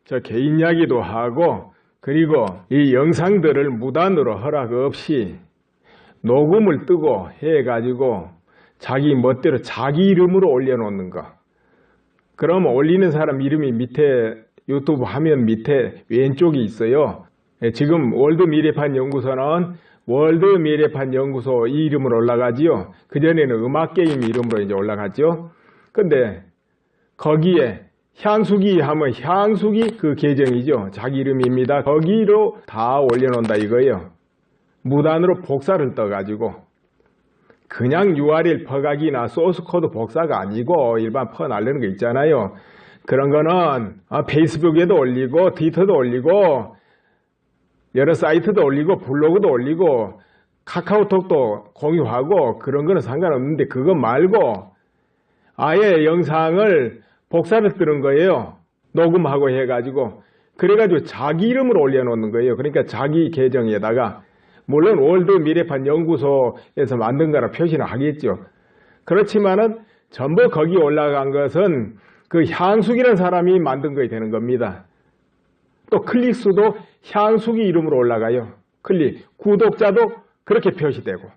저 개인 이야기도 하고, 그리고 이 영상들을 무단으로 허락 없이 녹음을 뜨고 해가지고 자기 멋대로 자기 이름으로 올려놓는 거. 그러면 올리는 사람 이름이 밑에 유튜브 화면 밑에 왼쪽이 있어요. 지금 월드미래판 연구소는 월드미래판 연구소 이 이름으로 올라가지요. 그전에는 음악게임 이름으로 이제 올라갔죠. 근데 거기에 향수기 하면 향수기 그 계정이죠. 자기 이름입니다. 거기로 다 올려놓는다 이거예요. 무단으로 복사를 떠가지고 그냥 URL 퍼가기나 소스코드 복사가 아니고 일반 퍼 날리는 거 있잖아요. 그런 거는 페이스북에도 올리고 트위터도 올리고 여러 사이트도 올리고 블로그도 올리고 카카오톡도 공유하고 그런 거는 상관없는데 그거 말고 아예 영상을 복사를 뜨는 거예요. 녹음하고 해가지고 그래가지고 자기 이름으로 올려놓는 거예요. 그러니까 자기 계정에다가 물론 월드미래판 연구소에서 만든 거라 표시는 하겠죠. 그렇지만은 전부 거기 올라간 것은 그 향수기라는 사람이 만든 거에 되는 겁니다. 또 클릭수도 향수기 이름으로 올라가요. 구독자도 그렇게 표시되고.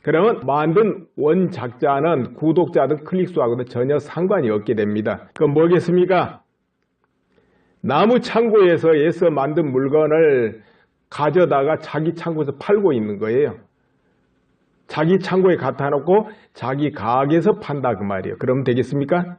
그러면 만든 원작자는 구독자든 클릭수하고는 전혀 상관이 없게 됩니다. 그건 뭐겠습니까? 나무 창고에서 만든 물건을 가져다가 자기 창고에서 팔고 있는 거예요. 자기 창고에 갖다 놓고 자기 가게에서 판다 그 말이에요. 그러면 되겠습니까?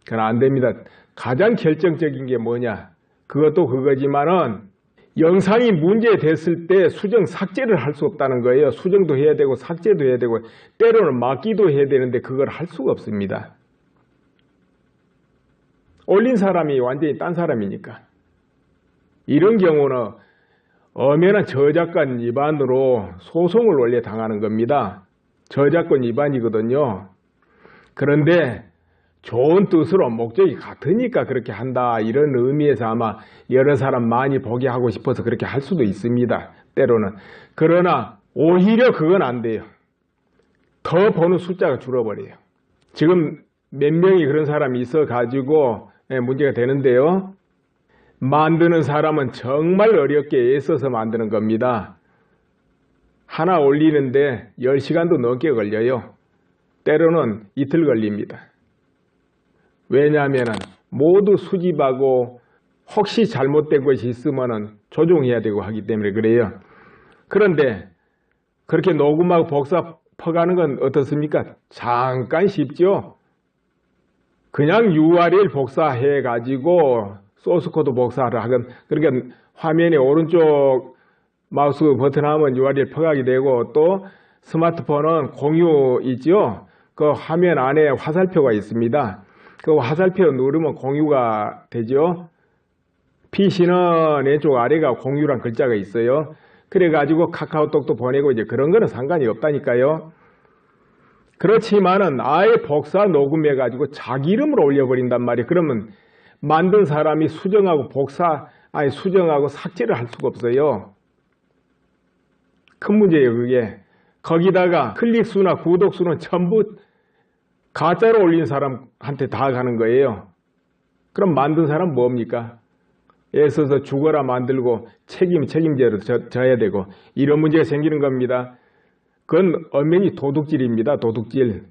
그건 안 됩니다. 가장 결정적인 게 뭐냐? 그것도 그거지만은 영상이 문제됐을 때 수정 삭제를 할 수 없다는 거예요. 수정도 해야 되고 삭제도 해야 되고 때로는 막기도 해야 되는데 그걸 할 수가 없습니다. 올린 사람이 완전히 딴 사람이니까. 이런 경우는 엄연한 저작권 위반으로 소송을 원래 당하는 겁니다. 저작권 위반이거든요. 그런데 좋은 뜻으로 목적이 같으니까 그렇게 한다 이런 의미에서 아마 여러 사람 많이 보게 하고 싶어서 그렇게 할 수도 있습니다. 때로는. 그러나 오히려 그건 안 돼요. 더 보는 숫자가 줄어버려요. 지금 몇 명이 그런 사람이 있어 가지고 문제가 되는데요. 만드는 사람은 정말 어렵게 애써서 만드는 겁니다. 하나 올리는데 10시간도 넘게 걸려요. 때로는 이틀 걸립니다. 왜냐하면 모두 수집하고 혹시 잘못된 것이 있으면 조정해야 되고 하기 때문에 그래요. 그런데 그렇게 녹음하고 복사 퍼가는 건 어떻습니까? 잠깐 쉽죠? 그냥 URL 복사해 가지고 소스코드 복사를 하건 그러니까 화면에 오른쪽 마우스 버튼 하면 URL 퍼가게 되고 또 스마트폰은 공유 있죠? 그 화면 안에 화살표가 있습니다. 그 화살표 누르면 공유가 되죠. PC는 왼쪽 아래가 공유란 글자가 있어요. 그래가지고 카카오톡도 보내고 이제 그런 거는 상관이 없다니까요. 그렇지만은 아예 복사 녹음해가지고 자기 이름으로 올려버린단 말이에요. 그러면 만든 사람이 수정하고 수정하고 삭제를 할 수가 없어요. 큰 문제예요, 그게. 거기다가 클릭수나 구독수는 전부 가짜로 올린 사람한테 다 가는 거예요. 그럼 만든 사람 뭡니까? 애써서 죽어라 만들고 책임제로 져야 되고 이런 문제가 생기는 겁니다. 그건 엄연히 도둑질입니다. 도둑질.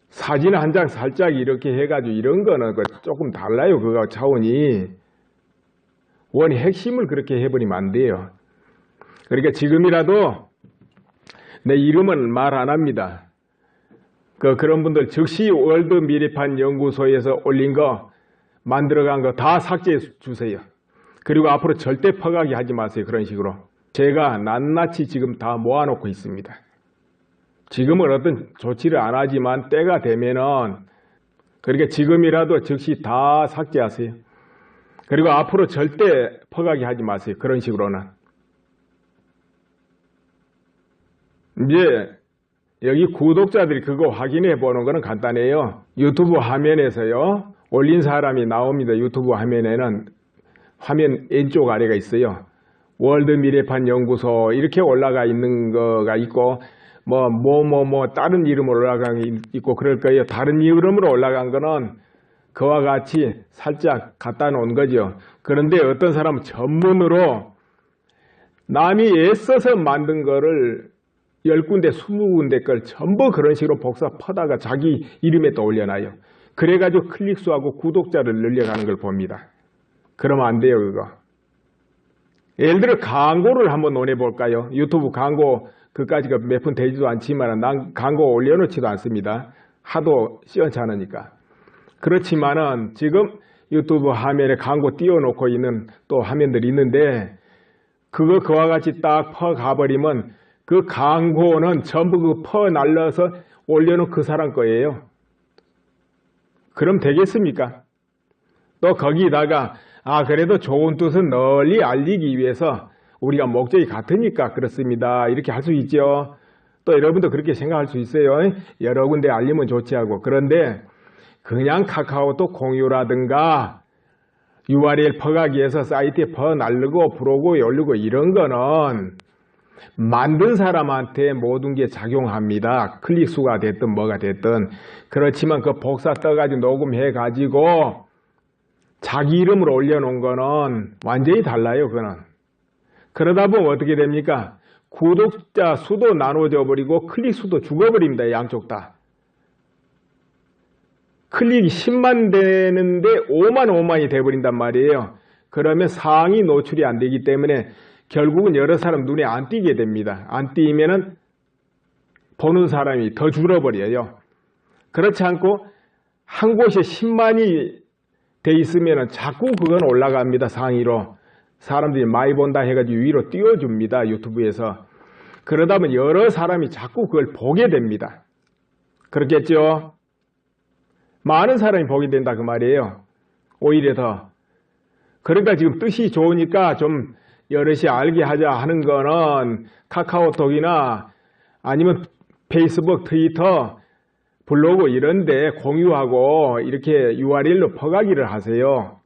사진 한 장 살짝 이렇게 해가지고 이런 거는 조금 달라요. 그거 차원이. 원의 핵심을 그렇게 해버리면 안 돼요. 그러니까 지금이라도 내 이름은 말 안 합니다. 그런 분들 즉시 월드미래판 연구소에서 올린 거 만들어간 거 다 삭제해 주세요. 그리고 앞으로 절대 퍼가기 하지 마세요. 그런 식으로. 제가 낱낱이 지금 다 모아놓고 있습니다. 지금은 어떤 조치를 안 하지만 때가 되면은 그러니까 지금이라도 즉시 다 삭제하세요. 그리고 앞으로 절대 퍼가기 하지 마세요. 그런 식으로는. 이제 여기 구독자들이 그거 확인해 보는 거는 간단해요. 유튜브 화면에서요. 올린 사람이 나옵니다. 유튜브 화면에는 화면 왼쪽 아래가 있어요. 월드미래판 연구소 이렇게 올라가 있는 거가 있고 다른 이름으로 올라간 게 있고 그럴 거예요. 다른 이름으로 올라간 거는 그와 같이 살짝 갖다 놓은 거죠. 그런데 어떤 사람은 전문으로 남이 애써서 만든 거를 10군데, 20군데 걸 전부 그런 식으로 복사 퍼다가 자기 이름에 또 올려놔요. 그래가지고 클릭수하고 구독자를 늘려가는 걸 봅니다. 그러면 안 돼요, 그거. 예를 들어 광고를 한번 논해볼까요? 유튜브 광고 그까지가 몇 푼 되지도 않지만 난 광고 올려놓지도 않습니다. 하도 시원찮으니까. 그렇지만은 지금 유튜브 화면에 광고 띄워놓고 있는 또 화면들이 있는데 그와 같이 딱 퍼가버리면 그 광고는 전부 그 퍼 날려서 올려놓은 그 사람 거예요. 그럼 되겠습니까? 또 거기다가 그래도 좋은 뜻은 널리 알리기 위해서 우리가 목적이 같으니까 그렇습니다. 이렇게 할 수 있죠. 또 여러분도 그렇게 생각할 수 있어요. 여러 군데 알리면 좋지 하고. 그런데 그냥 카카오톡 공유라든가 URL 퍼가기 위해서 사이트에 퍼 날르고 브로그에 올리고 이런 거는 만든 사람한테 모든 게 작용합니다. 클릭 수가 됐든 뭐가 됐든. 그렇지만 그 복사 떠가지고 녹음해가지고 자기 이름으로 올려놓은 거는 완전히 달라요. 그거는. 그러다 보면 어떻게 됩니까? 구독자 수도 나눠져 버리고 클릭 수도 죽어버립니다. 양쪽 다. 클릭이 10만 되는데 5만이 돼버린단 말이에요. 그러면 상위 노출이 안 되기 때문에 결국은 여러 사람 눈에 안 띄게 됩니다. 안 띄면은 보는 사람이 더 줄어버려요. 그렇지 않고 한 곳에 10만이 돼 있으면은 자꾸 그건 올라갑니다. 상위로. 사람들이 많이 본다 해가지고 위로 띄워줍니다. 유튜브에서. 그러다 보면 여러 사람이 자꾸 그걸 보게 됩니다. 그렇겠죠? 많은 사람이 보게 된다 그 말이에요. 오히려 더. 그러니까 지금 뜻이 좋으니까 좀 여럿이 알게 하자 하는 거는 카카오톡이나 아니면 페이스북, 트위터, 블로그 이런데 공유하고 이렇게 URL로 퍼가기를 하세요.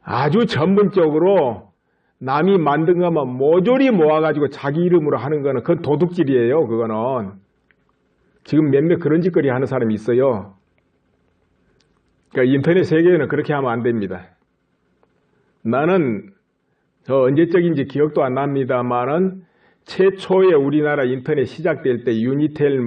아주 전문적으로 남이 만든 것만 모조리 모아가지고 자기 이름으로 하는 거는 그건 도둑질이에요. 그거는. 지금 몇몇 그런 짓거리 하는 사람이 있어요. 그러니까 인터넷 세계에는 그렇게 하면 안 됩니다. 나는 저 언제적인지 기억도 안 납니다만은 최초에 우리나라 인터넷 시작될 때 유니텔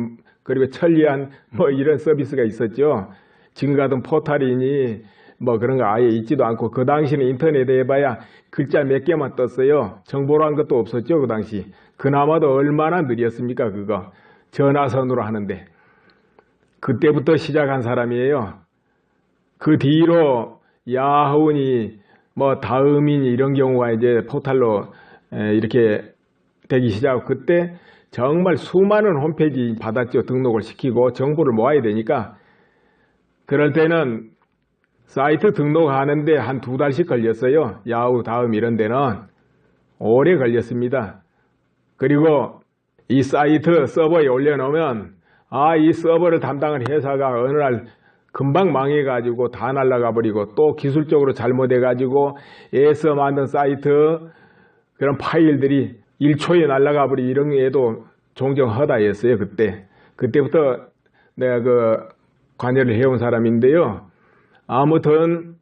그리고 천리안 뭐 이런 서비스가 있었죠. 지금 같은 포탈이니 뭐 그런 거 아예 있지도 않고 그 당시는 인터넷에 해봐야 글자 몇 개만 떴어요. 정보란 것도 없었죠. 그 당시. 그나마도 얼마나 느렸습니까 그거. 전화선으로 하는데. 그때부터 시작한 사람이에요. 그 뒤로 야후니 뭐 다음이니 이런 경우가 이제 포탈로 이렇게 되기 시작하고 그때 정말 수많은 홈페이지 받았죠. 등록을 시키고 정보를 모아야 되니까. 그럴 때는 사이트 등록하는데 한 2달씩 걸렸어요. 야후 다음 이런 데는 오래 걸렸습니다. 그리고 이 사이트 서버에 올려놓으면 이 서버를 담당하는 회사가 어느 날 금방 망해가지고 다 날아가 버리고 또 기술적으로 잘못해가지고 애써 만든 사이트 그런 파일들이 1초에 날아가 버리 이런 애도 종종 허다했어요. 그때부터 내가 그 관여를 해온 사람인데요. 아무튼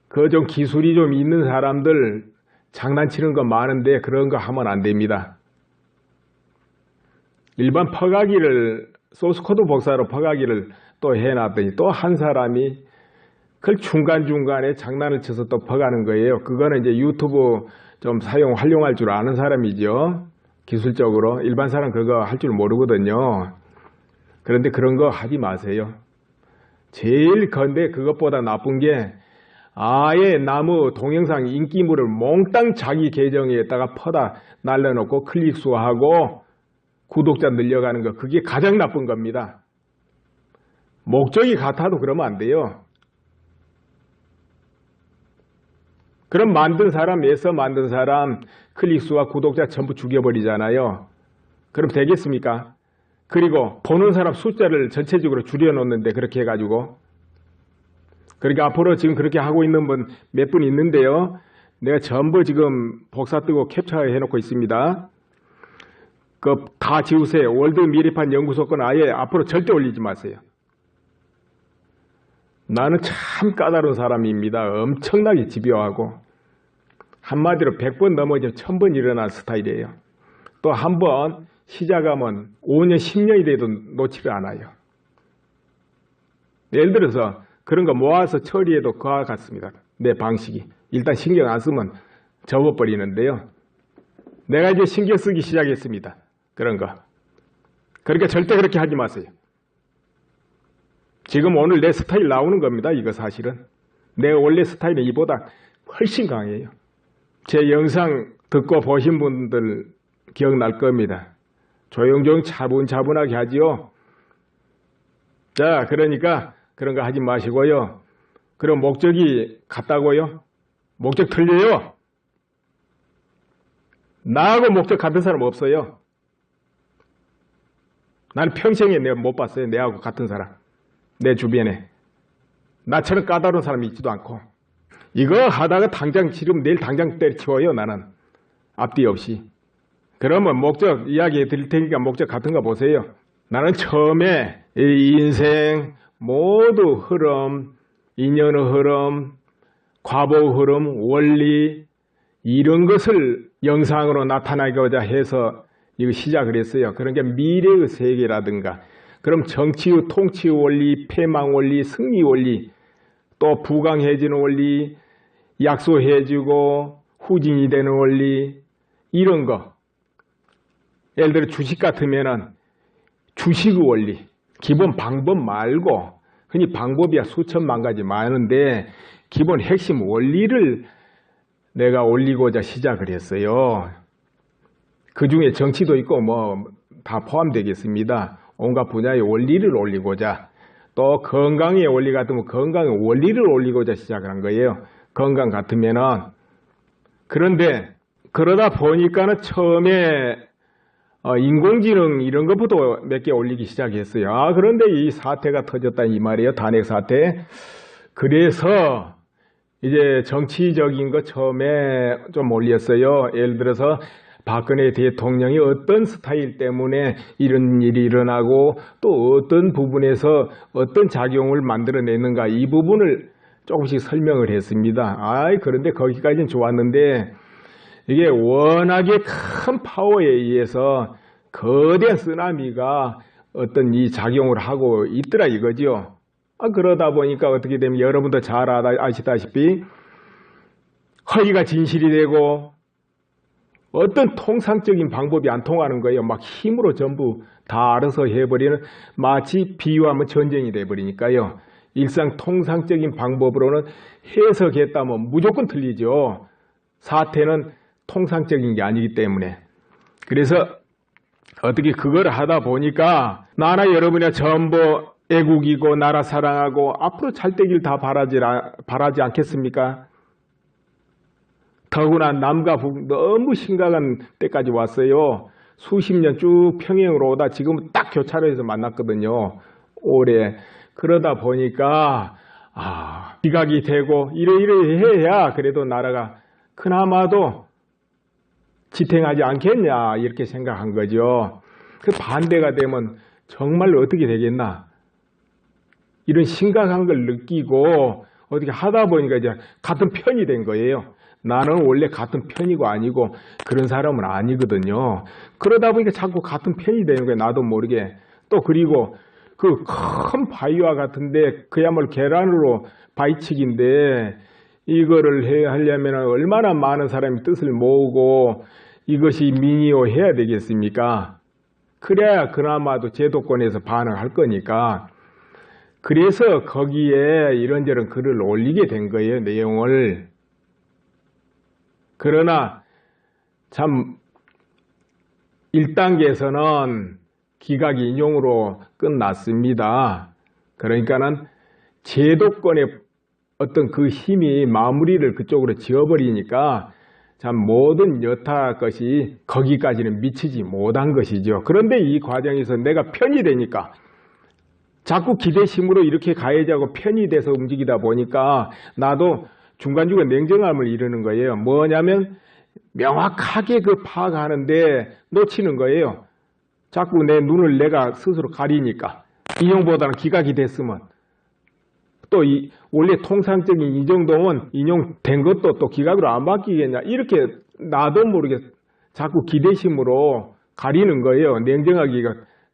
그 좀 기술이 좀 있는 사람들 장난치는 거 많은데 그런 거 하면 안 됩니다. 일반 퍼가기를 소스코드 복사로 퍼가기를 또 해놨더니 또 한 사람이 그걸 중간중간에 장난을 쳐서 또 퍼가는 거예요. 그거는 이제 유튜브 좀 활용할 줄 아는 사람이죠. 기술적으로. 일반 사람 그거 할 줄 모르거든요. 그런데 그런 거 하지 마세요. 제일 근데 그것보다 나쁜 게 아예 나무 동영상 인기물을 몽땅 자기 계정에다가 퍼다 날려놓고 클릭수하고 구독자 늘려가는 거 그게 가장 나쁜 겁니다. 목적이 같아도 그러면 안 돼요. 그럼 애써 만든 사람 클릭수와 구독자 전부 죽여버리잖아요. 그럼 되겠습니까? 그리고 보는 사람 숫자를 전체적으로 줄여놓는데 그렇게 해가지고 그러니까 앞으로 지금 그렇게 하고 있는 분 몇 분 있는데요. 내가 전부 지금 복사 뜨고 캡처해 놓고 있습니다. 그 다 지우세요. 월드 미래판 연구소 건 아예 앞으로 절대 올리지 마세요. 나는 참 까다로운 사람입니다. 엄청나게 집요하고 한마디로 100번 넘어지면 1000번 일어난 스타일이에요. 또 한 번 시작하면 5년, 10년이 돼도 놓지를 않아요. 예를 들어서 그런 거 모아서 처리해도 그와 같습니다. 내 방식이. 일단 신경 안 쓰면 접어버리는데요. 내가 이제 신경 쓰기 시작했습니다. 그런 거. 그러니까 절대 그렇게 하지 마세요. 지금 오늘 내 스타일 나오는 겁니다. 이거 사실은. 내 원래 스타일은 이보다 훨씬 강해요. 제 영상 듣고 보신 분들 기억날 겁니다. 조용조용 차분차분하게 하지요. 자, 그러니까 그런 거 하지 마시고요. 그럼 목적이 같다고요? 목적 틀려요. 나하고 목적 같은 사람 없어요. 나는 평생에 내가 못 봤어요. 내하고 같은 사람. 내 주변에. 나처럼 까다로운 사람이 있지도 않고. 이거 하다가 당장 지금 내일 당장 때려치워요. 나는. 앞뒤 없이. 그러면 목적 이야기해 드릴 테니까 목적 같은 거 보세요. 나는 처음에 이 인생 모두 흐름, 인연의 흐름, 과보의 흐름, 원리 이런 것을 영상으로 나타나고자 해서 이거 시작을 했어요. 그러니까 미래의 세계라든가 그럼 정치의 통치의 원리, 패망 원리, 승리 원리 또 부강해지는 원리, 약소해지고 후진이 되는 원리 이런 거 예를 들어 주식 같으면은 주식의 원리 기본 방법 말고 흔히 방법이야 수천만 가지 많은데 기본 핵심 원리를 내가 올리고자 시작을 했어요. 그 중에 정치도 있고 뭐 다 포함되겠습니다. 온갖 분야의 원리를 올리고자 또 건강의 원리 같으면 건강의 원리를 올리고자 시작을 한 거예요. 건강 같으면은 그런데 그러다 보니까는 처음에 인공지능 이런 것부터 몇 개 올리기 시작했어요. 그런데 이 사태가 터졌다 이 말이에요. 탄핵 사태. 그래서 이제 정치적인 거 처음에 좀 올렸어요. 예를 들어서 박근혜 대통령이 어떤 스타일 때문에 이런 일이 일어나고 또 어떤 부분에서 어떤 작용을 만들어내는가 이 부분을 조금씩 설명을 했습니다. 그런데 거기까지는 좋았는데 이게 워낙에 큰 파워에 의해서 거대한 쓰나미가 어떤 이 작용을 하고 있더라 이거죠. 그러다 보니까 어떻게 되면 여러분도 잘 아시다시피 허위가 진실이 되고 어떤 통상적인 방법이 안 통하는 거예요. 막 힘으로 전부 다 알아서 해버리는 마치 비유하면 전쟁이 돼버리니까요. 일상 통상적인 방법으로는 해석했다면 무조건 틀리죠. 사태는 통상적인 게 아니기 때문에. 그래서 어떻게 그걸 하다 보니까 나나 여러분이 전부 애국이고 나라 사랑하고 앞으로 잘 되길 다 바라지 않겠습니까? 더구나 남과 북 너무 심각한 때까지 왔어요. 수십 년 쭉 평행으로 오다 지금은 딱 교차로에서 만났거든요. 올해. 그러다 보니까 비각이 되고 이래 해야 그래도 나라가 그나마도 지탱하지 않겠냐 이렇게 생각한 거죠. 그 반대가 되면 정말로 어떻게 되겠나 이런 심각한 걸 느끼고 어떻게 하다 보니까 이제 같은 편이 된 거예요. 나는 원래 같은 편이고 아니고 그런 사람은 아니거든요. 그러다 보니까 자꾸 같은 편이 되는 거예요. 나도 모르게. 또 그리고 그 큰 바위와 같은데 그야말로 계란으로 바위치기인데 이거를 하려면 얼마나 많은 사람이 뜻을 모으고 이것이 민의호 해야 되겠습니까? 그래야 그나마도 제도권에서 반응할 거니까. 그래서 거기에 이런저런 글을 올리게 된 거예요. 내용을. 그러나 참 1단계에서는 기각 인용으로 끝났습니다. 그러니까는 제도권의 어떤 그 힘이 마무리를 그쪽으로 지어버리니까 참 모든 여타 것이 거기까지는 미치지 못한 것이죠. 그런데 이 과정에서 내가 편이 되니까 자꾸 기대심으로 이렇게 가해자고 편이 돼서 움직이다 보니까 나도 중간중간 냉정함을 이루는 거예요. 뭐냐면 명확하게 그 파악하는데 놓치는 거예요. 자꾸 내 눈을 내가 스스로 가리니까 인용보다는 기각이 됐으면 또 원래 통상적인 이정도면 인용된 것도 또 기각으로 안 바뀌겠냐. 이렇게 나도 모르게 자꾸 기대심으로 가리는 거예요. 냉정하게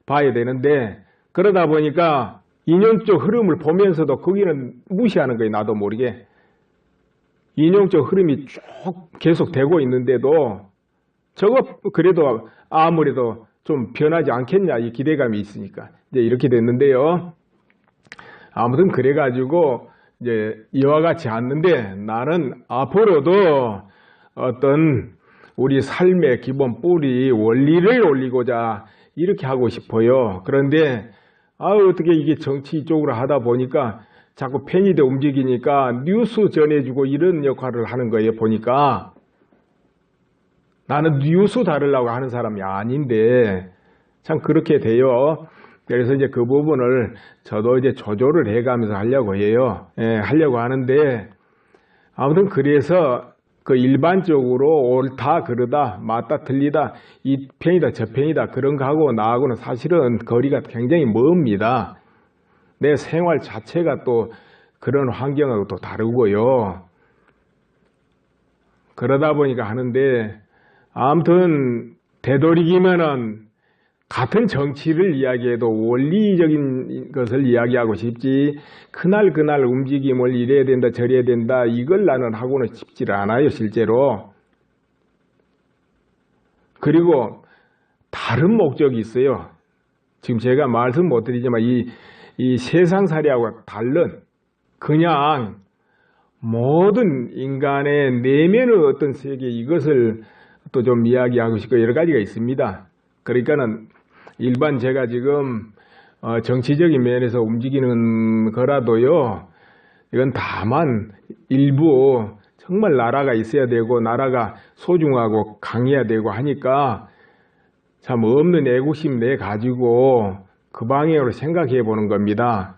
봐야 되는데, 그러다 보니까 인용적 흐름을 보면서도 거기는 무시하는 거예요. 나도 모르게. 인용적 흐름이 쭉 계속 되고 있는데도 저거 그래도 아무래도 좀 변하지 않겠냐, 이 기대감이 있으니까 이제 이렇게 됐는데요. 아무튼 그래가지고 이제 이와 같이 않는데, 나는 앞으로도 어떤 우리 삶의 기본 뿌리 원리를 올리고자 이렇게 하고 싶어요. 그런데 어떻게 이게 정치 쪽으로 하다 보니까 자꾸 편의대 움직이니까 뉴스 전해주고 이런 역할을 하는 거예요. 보니까 나는 뉴스 다루려고 하는 사람이 아닌데 참 그렇게 돼요. 그래서 이제 그 부분을 저도 이제 조절을 해가면서 하려고 해요. 하려고 하는데, 아무튼 그래서 그 일반적으로 옳다 그르다 맞다 틀리다 이 편이다 저 편이다 그런 거하고 나하고는 사실은 거리가 굉장히 멉니다. 내 생활 자체가 또 그런 환경하고 또 다르고요. 그러다 보니까 하는데, 아무튼 되도록이면은 같은 정치를 이야기해도 원리적인 것을 이야기하고 싶지, 그날 움직임을 이래야 된다 저래야 된다 이걸 나는 하고는 싶지 않아요, 실제로. 그리고 다른 목적이 있어요. 지금 제가 말씀 못 드리지만 이 세상살이하고 다른, 그냥 모든 인간의 내면의 어떤 세계, 이것을 또 좀 이야기하고 싶고 여러 가지가 있습니다. 그러니까는 일반 제가 지금 정치적인 면에서 움직이는 거라도요, 이건 다만 일부 정말 나라가 있어야 되고 나라가 소중하고 강해야 되고 하니까 참 없는 애국심 내 가지고 그 방향으로 생각해 보는 겁니다.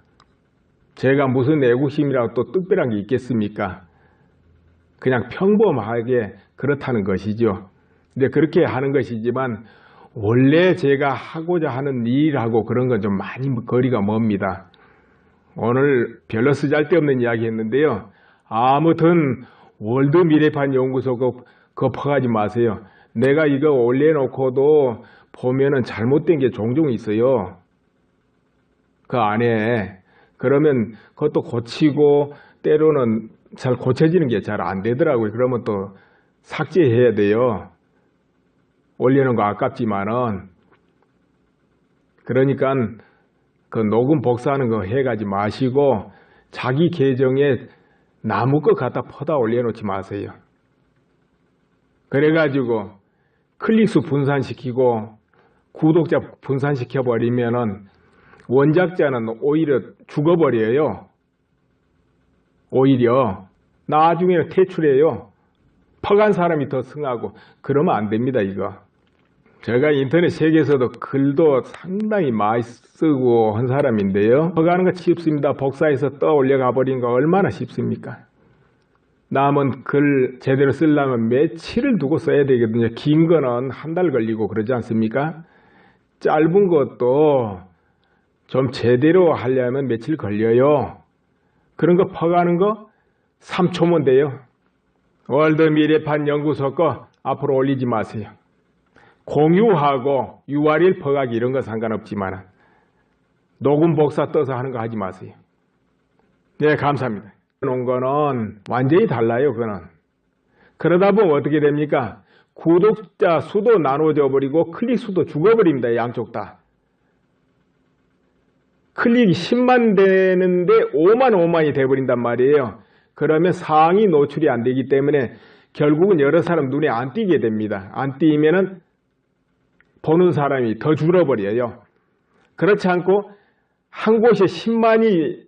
제가 무슨 애국심이라고 또 특별한 게 있겠습니까? 그냥 평범하게 그렇다는 것이죠. 근데 그렇게 하는 것이지만 원래 제가 하고자 하는 일하고 그런 건 좀 많이 거리가 멉니다. 오늘 별로 쓰잘데없는 이야기 했는데요. 아무튼 월드 미래판 연구소 그거 퍼가지 마세요. 내가 이거 올려놓고도 보면은 잘못된 게 종종 있어요. 그 안에. 그러면 그것도 고치고 때로는 잘 고쳐지는 게 잘 안 되더라고요. 그러면 또 삭제해야 돼요. 올리는 거 아깝지만은. 그러니까 그 녹음 복사하는 거 해가지 마시고 자기 계정에 나무 거 갖다 퍼다 올려놓지 마세요. 그래가지고 클릭수 분산시키고 구독자 분산시켜버리면은 원작자는 오히려 죽어버려요. 오히려 나중에는 퇴출해요. 퍼간 사람이 더 승하고. 그러면 안 됩니다, 이거. 제가 인터넷 세계에서도 글도 상당히 많이 쓰고 한 사람인데요. 퍼가는 거 쉽습니다. 복사해서 떠 올려가 버리는 거 얼마나 쉽습니까? 남은 글 제대로 쓰려면 며칠을 두고 써야 되거든요. 긴 거는 한 달 걸리고 그러지 않습니까? 짧은 것도 좀 제대로 하려면 며칠 걸려요. 그런 거 퍼가는 거 3초면 돼요. 월드 미래판 연구소 거 앞으로 올리지 마세요. 공유하고 URL 퍼가기 이런 거 상관없지만 녹음 복사 떠서 하는 거 하지 마세요. 네, 감사합니다. 놓은 거는 완전히 달라요, 그거는. 그러다 보면 어떻게 됩니까? 구독자 수도 나눠져 버리고 클릭 수도 죽어버립니다, 양쪽 다. 클릭이 10만 되는데 5만이 돼버린단 말이에요. 그러면 상위 노출이 안 되기 때문에 결국은 여러 사람 눈에 안 띄게 됩니다. 안 띄면은 보는 사람이 더 줄어버려요. 그렇지 않고 한 곳에 10만이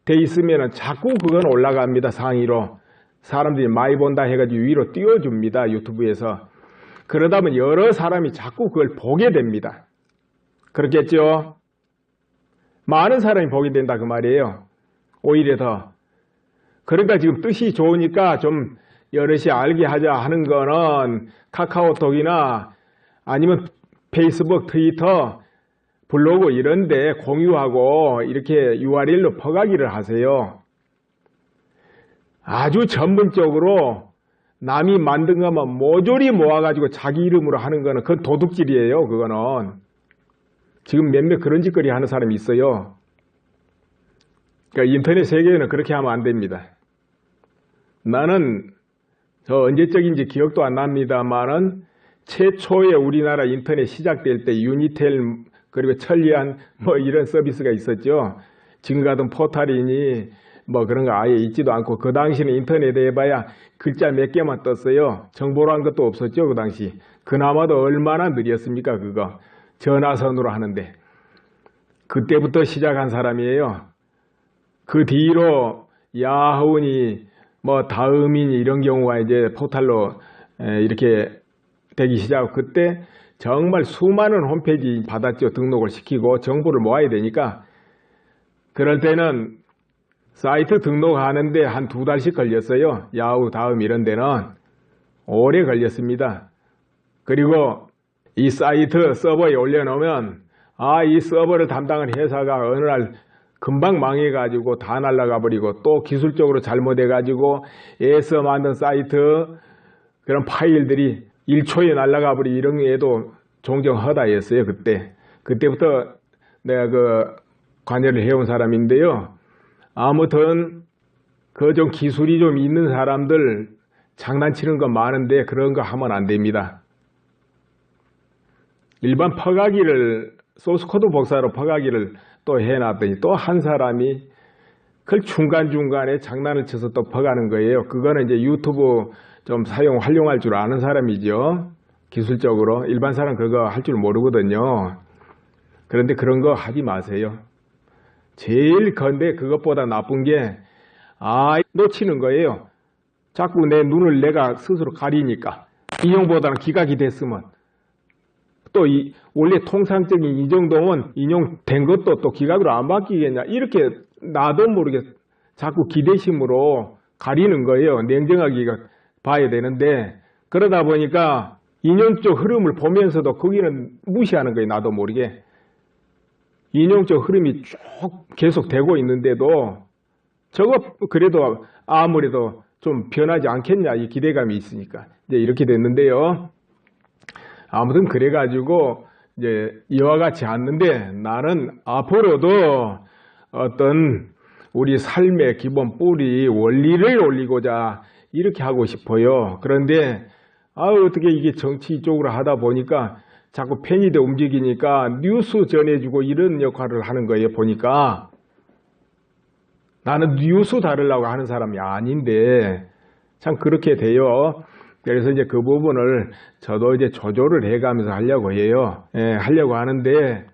돼 있으면 자꾸 그건 올라갑니다. 상위로. 사람들이 많이 본다 해가지고 위로 띄워줍니다. 유튜브에서. 그러다 보면 여러 사람이 자꾸 그걸 보게 됩니다. 그렇겠죠? 많은 사람이 보게 된다 그 말이에요. 오히려 더. 그러니까 지금 뜻이 좋으니까 좀 여럿이 알게 하자 하는 거는 카카오톡이나 아니면 페이스북, 트위터, 블로그 이런 데 공유하고 이렇게 URL로 퍼가기를 하세요. 아주 전문적으로 남이 만든 것만 모조리 모아가지고 자기 이름으로 하는 거는 그건 도둑질이에요. 그거는. 지금 몇몇 그런 짓거리 하는 사람이 있어요. 그러니까 인터넷 세계에는 그렇게 하면 안 됩니다. 나는 저 언제적인지 기억도 안 납니다만은 최초에 우리나라 인터넷 시작될 때 유니텔 그리고 천리안 뭐 이런 서비스가 있었죠. 지금 같은 포탈이니 뭐 그런 거 아예 있지도 않고 그 당시는 인터넷에 해봐야 글자 몇 개만 떴어요. 정보란 것도 없었죠. 그 당시. 그나마도 얼마나 느렸습니까 그거. 전화선으로 하는데. 그때부터 시작한 사람이에요. 그 뒤로 야후니 뭐 다음이니 이런 경우가 이제 포탈로 이렇게 되기 시작하고 그때 정말 수많은 홈페이지 받았죠. 등록을 시키고 정보를 모아야 되니까. 그럴 때는 사이트 등록하는데 한 2달씩 걸렸어요. 야후 다음 이런 데는 오래 걸렸습니다. 그리고 이 사이트 서버에 올려놓으면 이 서버를 담당하는 회사가 어느 날 금방 망해가지고 다 날아가 버리고 또 기술적으로 잘못해가지고 애써 만든 사이트 그런 파일들이 1초에 날아가 버리 이런 애도 종종 허다했어요. 그때부터 내가 그 관여를 해온 사람인데요. 아무튼 그 좀 기술이 좀 있는 사람들 장난치는 거 많은데 그런 거 하면 안 됩니다. 일반 퍼가기를 소스코드 복사로 퍼가기를 또 해놨더니 또 한 사람이 그걸 중간중간에 장난을 쳐서 또 퍼가는 거예요. 그거는 이제 유튜브 좀 활용할 줄 아는 사람이죠. 기술적으로. 일반 사람 그거 할 줄 모르거든요. 그런데 그런 거 하지 마세요. 제일 근데 그것보다 나쁜 게 놓치는 거예요. 자꾸 내 눈을 내가 스스로 가리니까. 인용보다는 기각이 됐으면 또 원래 통상적인 이 정도면 인용된 것도 또 기각으로 안 바뀌겠냐 이렇게 나도 모르게 자꾸 기대심으로 가리는 거예요. 냉정하게 봐야 되는데 그러다 보니까 인용적 흐름을 보면서도 거기는 무시하는 거예요. 나도 모르게. 인용적 흐름이 쭉 계속 되고 있는데도 저거 그래도 아무래도 좀 변하지 않겠냐 이 기대감이 있으니까 이제 이렇게 됐는데요. 아무튼 그래가지고 이제 이와 같이 않는데 나는 앞으로도 어떤 우리 삶의 기본 뿌리 원리를 올리고자 이렇게 하고 싶어요. 그런데 어떻게 이게 정치 쪽으로 하다 보니까 자꾸 편의대 움직이니까 뉴스 전해주고 이런 역할을 하는 거예요. 보니까 나는 뉴스 다루려고 하는 사람이 아닌데 참 그렇게 돼요. 그래서 이제 그 부분을 저도 이제 조절을 해가면서 하려고 해요. 하려고 하는데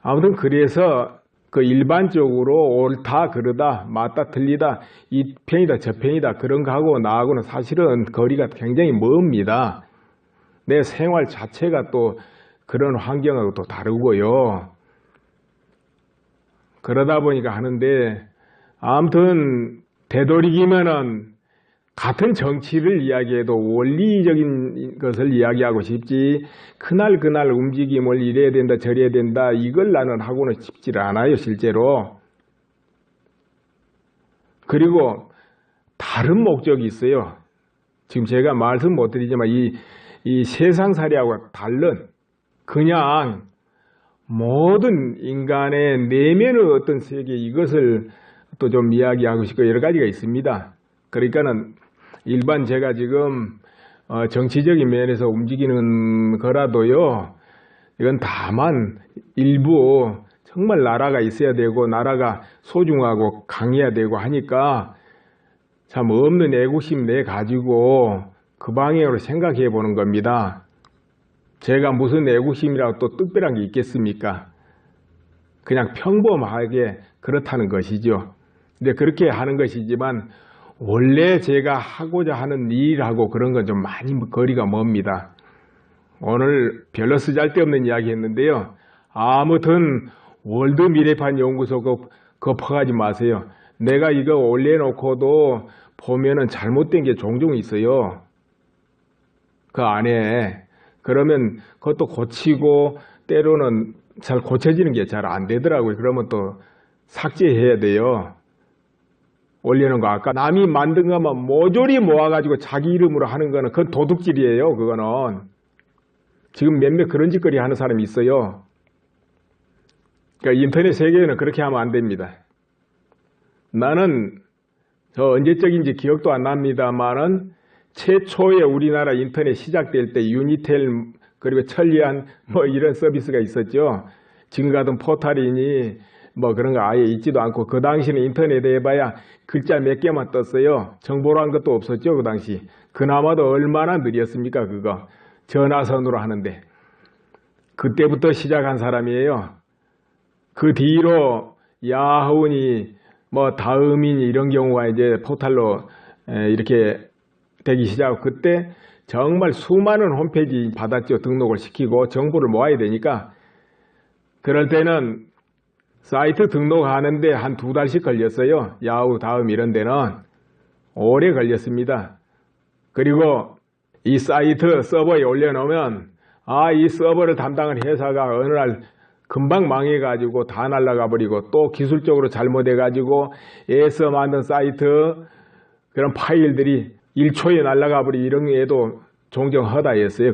아무튼 그래서 그 일반적으로 옳다 그르다 맞다 틀리다 이 편이다 저 편이다 그런 거하고 나하고는 사실은 거리가 굉장히 멉니다. 내 생활 자체가 또 그런 환경하고 또 다르고요. 그러다 보니까 하는데 아무튼 되도록이면은 같은 정치를 이야기해도 원리적인 것을 이야기하고 싶지 그날 움직임을 이래야 된다 저래야 된다 이걸 나는 하고는 싶지를 않아요. 실제로. 그리고 다른 목적이 있어요. 지금 제가 말씀 못 드리지만 이 세상살이하고 다른 그냥 모든 인간의 내면의 어떤 세계 이것을 또 좀 이야기하고 싶고 여러 가지가 있습니다. 그러니까는 일반 제가 지금 정치적인 면에서 움직이는 거라도요. 이건 다만 일부 정말 나라가 있어야 되고 나라가 소중하고 강해야 되고 하니까 참 없는 애국심 내 가지고 그 방향으로 생각해 보는 겁니다. 제가 무슨 애국심이라고 또 특별한 게 있겠습니까? 그냥 평범하게 그렇다는 것이죠. 근데 그렇게 하는 것이지만 원래 제가 하고자 하는 일하고 그런 건 좀 많이 거리가 멉니다. 오늘 별로 쓰잘데없는 이야기 했는데요. 아무튼 월드 미래판 연구소 그거 퍼가지 마세요. 내가 이거 올려놓고도 보면은 잘못된 게 종종 있어요. 그 안에. 그러면 그것도 고치고 때로는 잘 고쳐지는 게 잘 안 되더라고요. 그러면 또 삭제해야 돼요. 올리는 거. 아까 남이 만든 것만 모조리 모아가지고 자기 이름으로 하는 거는 그건 도둑질이에요. 그거는. 지금 몇몇 그런 짓거리 하는 사람이 있어요. 그러니까 인터넷 세계에는 그렇게 하면 안 됩니다. 나는 저 언제적인지 기억도 안 납니다만은 최초의 우리나라 인터넷 시작될 때 유니텔 그리고 천리안 뭐 이런 서비스가 있었죠. 지금 같은 포탈이니 뭐 그런 거 아예 있지도 않고 그 당시는 인터넷에 해봐야 글자 몇 개만 떴어요. 정보란 것도 없었죠. 그 당시. 그나마도 얼마나 느렸습니까 그거. 전화선으로 하는데. 그때부터 시작한 사람이에요. 그 뒤로 야후니 뭐 다음이니 이런 경우가 이제 포탈로 이렇게 되기 시작하고 그때 정말 수많은 홈페이지 받았죠. 등록을 시키고 정보를 모아야 되니까. 그럴 때는 사이트 등록하는데 한 2달씩 걸렸어요. 야후 다음 이런 데는 오래 걸렸습니다. 그리고 이 사이트 서버에 올려놓으면 이 서버를 담당하는 회사가 어느 날 금방 망해가지고 다 날아가 버리고 또 기술적으로 잘못해가지고 애써 만든 사이트 그런 파일들이 1초에 날아가 버리 이런 애도 종종 허다했어요.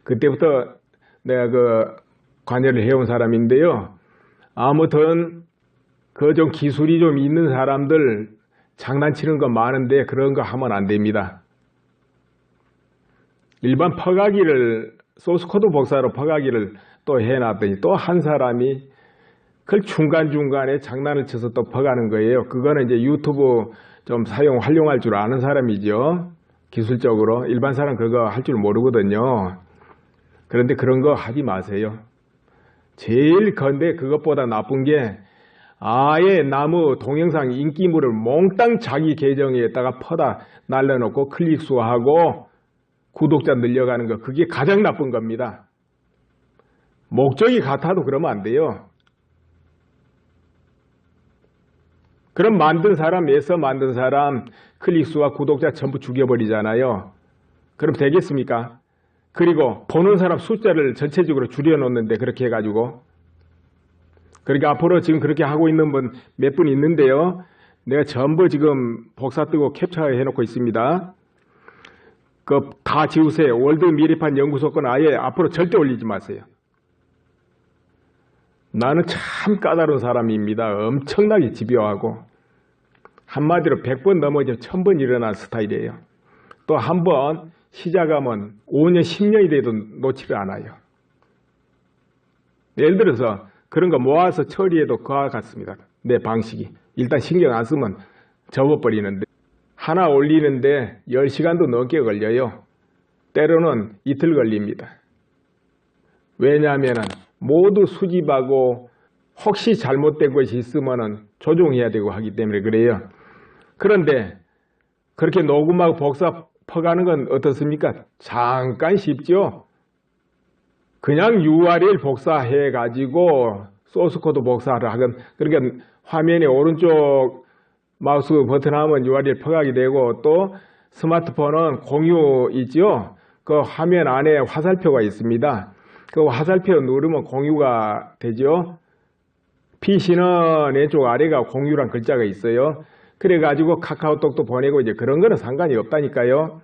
그때부터 내가 그 관여를 해온 사람인데요. 아무튼 그 좀 기술이 좀 있는 사람들 장난치는 거 많은데 그런 거 하면 안 됩니다. 일반 퍼가기를 소스코드 복사로 퍼가기를 또 해놨더니 또 한 사람이 그걸 중간중간에 장난을 쳐서 또 퍼가는 거예요. 그거는 이제 유튜브 좀 활용할 줄 아는 사람이죠. 기술적으로. 일반 사람 그거 할 줄 모르거든요. 그런데 그런 거 하지 마세요. 제일 근데 그것보다 나쁜 게 아예 나무 동영상 인기물을 몽땅 자기 계정에다가 퍼다 날려놓고 클릭수하고 구독자 늘려가는 거 그게 가장 나쁜 겁니다. 목적이 같아도 그러면 안 돼요. 그럼 애써 만든 사람 클릭수와 구독자 전부 죽여버리잖아요. 그럼 되겠습니까? 그리고 보는 사람 숫자를 전체적으로 줄여놓는데 그렇게 해가지고 그러니까 앞으로 지금 그렇게 하고 있는 분 몇 분 있는데요. 내가 전부 지금 복사 뜨고 캡처해 놓고 있습니다. 다 지우세요. 월드 미래판 연구소 건 아예 앞으로 절대 올리지 마세요. 나는 참 까다로운 사람입니다. 엄청나게 집요하고 한마디로 100번 넘어지면 1000번 일어난 스타일이에요. 또 한 번 시작하면 5년, 10년이 돼도 놓지를 않아요. 예를 들어서 그런 거 모아서 처리해도 그와 같습니다. 내 방식이. 일단 신경 안 쓰면 접어버리는데 하나 올리는데 10시간도 넘게 걸려요. 때로는 이틀 걸립니다. 왜냐하면 모두 수집하고 혹시 잘못된 것이 있으면 조정해야 되고 하기 때문에 그래요. 그런데 그렇게 녹음하고 복사 퍼가는 건 어떻습니까? 잠깐 쉽죠? 그냥 URL 복사해가지고 소스코드 복사를 하건 그러니까 화면에 오른쪽 마우스 버튼 하면 URL 퍼가게 되고 또 스마트폰은 공유 있죠? 그 화면 안에 화살표가 있습니다. 그 화살표 누르면 공유가 되죠? PC는 왼쪽 아래가 공유란 글자가 있어요. 그래가지고 카카오톡도 보내고 이제 그런 거는 상관이 없다니까요.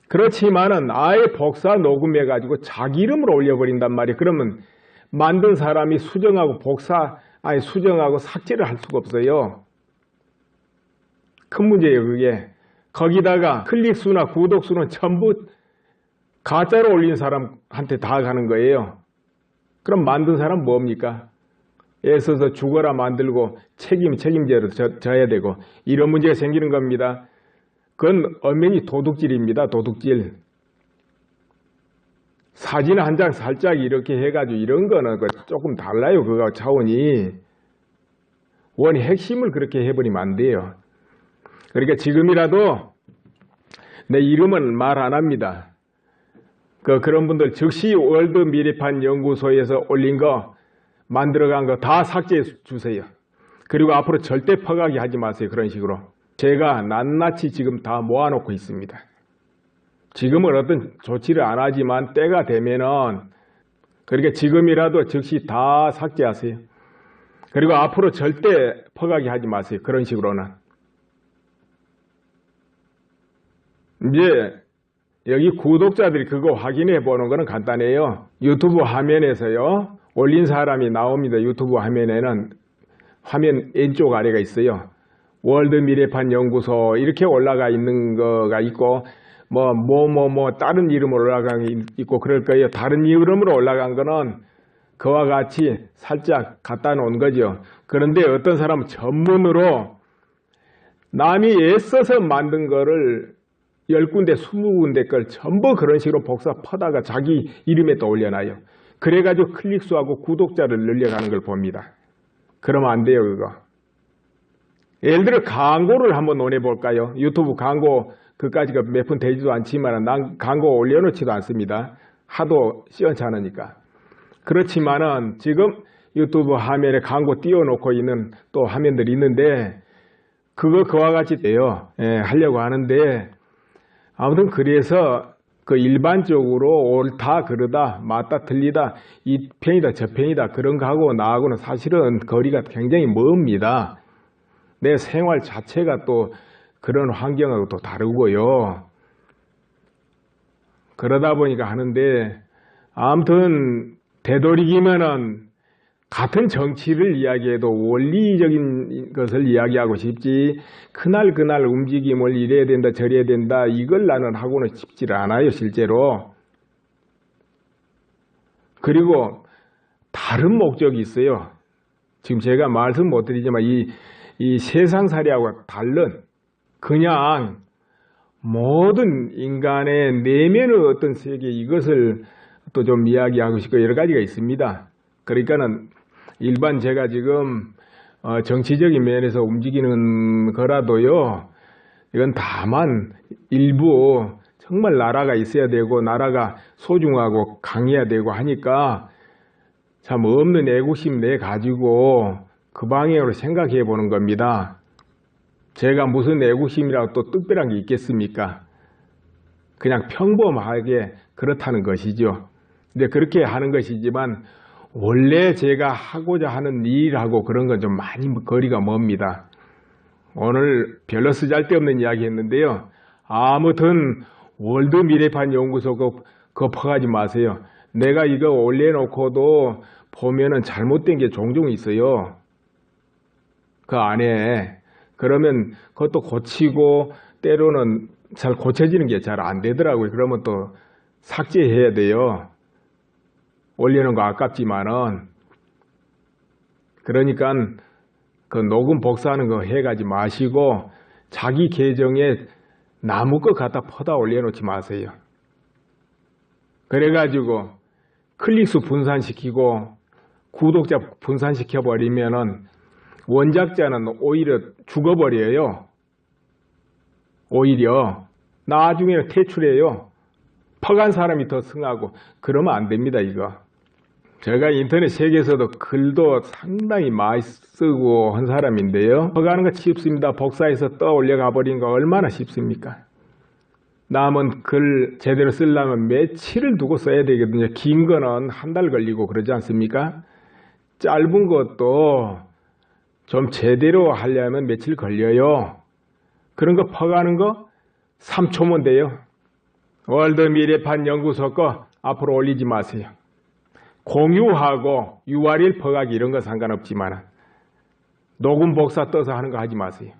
그렇지만은 아예 복사 녹음해가지고 자기 이름으로 올려버린단 말이에요. 그러면 만든 사람이 수정하고 수정하고 삭제를 할 수가 없어요. 큰 문제예요, 그게. 거기다가 클릭수나 구독수는 전부 가짜로 올린 사람한테 다 가는 거예요. 그럼 만든 사람 뭡니까? 애써서 죽어라 만들고 책임제로 져야 되고 이런 문제가 생기는 겁니다. 그건 엄연히 도둑질입니다. 도둑질. 사진 한 장 살짝 이렇게 해가지고 이런 거는 조금 달라요. 그거 차원이. 원 핵심을 그렇게 해버리면 안 돼요. 그러니까 지금이라도 내 이름은 말 안 합니다. 그런 분들 즉시 월드 미래판 연구소에서 올린 거 만들어간 거 다 삭제해 주세요. 그리고 앞으로 절대 퍼가게 하지 마세요. 그런 식으로. 제가 낱낱이 지금 다 모아놓고 있습니다. 지금은 어떤 조치를 안 하지만 때가 되면은 그러니까 지금이라도 즉시 다 삭제하세요. 그리고 앞으로 절대 퍼가게 하지 마세요. 그런 식으로는. 이제 여기 구독자들이 그거 확인해 보는 거는 간단해요. 유튜브 화면에서요. 올린 사람이 나옵니다. 유튜브 화면에는 화면 왼쪽 아래가 있어요. 월드 미래판 연구소 이렇게 올라가 있는 거가 있고 다른 이름으로 올라간 게 있고 그럴 거예요. 다른 이름으로 올라간 거는 그와 같이 살짝 갖다 놓은 거죠. 그런데 어떤 사람은 전문으로 남이 애써서 만든 거를 10군데, 20군데 걸 전부 그런 식으로 복사 퍼다가 자기 이름에 또 올려놔요. 그래가지고 클릭수하고 구독자를 늘려가는 걸 봅니다. 그러면 안 돼요, 그거. 예를 들어 광고를 한번 논해볼까요? 유튜브 광고 그까지가 몇 푼 되지도 않지만 난 광고 올려놓지도 않습니다. 하도 시원찮으니까. 그렇지만은 지금 유튜브 화면에 광고 띄워놓고 있는 또 화면들이 있는데 그와 같이 돼요. 하려고 하는데 아무튼 그래서 그 일반적으로 옳다 그러다 맞다 틀리다 이 편이다 저 편이다 그런 거하고 나하고는 사실은 거리가 굉장히 멉니다. 내 생활 자체가 또 그런 환경하고 또 다르고요. 그러다 보니까 하는데 아무튼 되도록이면은 같은 정치를 이야기해도 원리적인 것을 이야기하고 싶지 그날 움직임을 이래야 된다 저래야 된다 이걸 나는 하고는 싶지를 않아요 실제로. 그리고 다른 목적이 있어요. 지금 제가 말씀 못 드리지만 이 세상살이하고 다른 그냥 모든 인간의 내면의 어떤 세계 이것을 또 좀 이야기하고 싶고 여러 가지가 있습니다. 그러니까는 일반 제가 지금 정치적인 면에서 움직이는 거라도요. 이건 다만 일부 정말 나라가 있어야 되고 나라가 소중하고 강해야 되고 하니까 참 없는 애국심 내 가지고 그 방향으로 생각해 보는 겁니다. 제가 무슨 애국심이라고 또 특별한 게 있겠습니까? 그냥 평범하게 그렇다는 것이죠. 근데 그렇게 하는 것이지만 원래 제가 하고자 하는 일하고 그런 건 좀 많이 거리가 멉니다. 오늘 별로 쓰잘데없는 이야기 했는데요. 아무튼 월드 미래판 연구소 그거 퍼가지 마세요. 내가 이거 올려놓고도 보면은 잘못된 게 종종 있어요. 그 안에. 그러면 그것도 고치고 때로는 잘 고쳐지는 게 잘 안 되더라고요. 그러면 또 삭제해야 돼요. 올려놓은 거 아깝지만은. 그러니까 그 녹음 복사하는 거 해가지 마시고 자기 계정에 나무 거 갖다 퍼다 올려놓지 마세요. 그래가지고 클릭수 분산시키고 구독자 분산시켜버리면은 원작자는 오히려 죽어버려요. 오히려 나중에는 퇴출해요. 퍼간 사람이 더 승하고 그러면 안 됩니다. 이거 제가 인터넷 세계에서도 글도 상당히 많이 쓰고 한 사람인데요. 퍼가는 거 쉽습니다. 복사해서 떠올려가 버린 거 얼마나 쉽습니까? 남은 글 제대로 쓰려면 며칠을 두고 써야 되거든요. 긴 거는 한 달 걸리고 그러지 않습니까? 짧은 것도 좀 제대로 하려면 며칠 걸려요. 그런 거 퍼가는 거 3초면 돼요. 월드 미래판 연구소 거 앞으로 올리지 마세요. 공유하고 URL 퍼가기 이런 거 상관없지만 녹음 복사 떠서 하는 거 하지 마세요.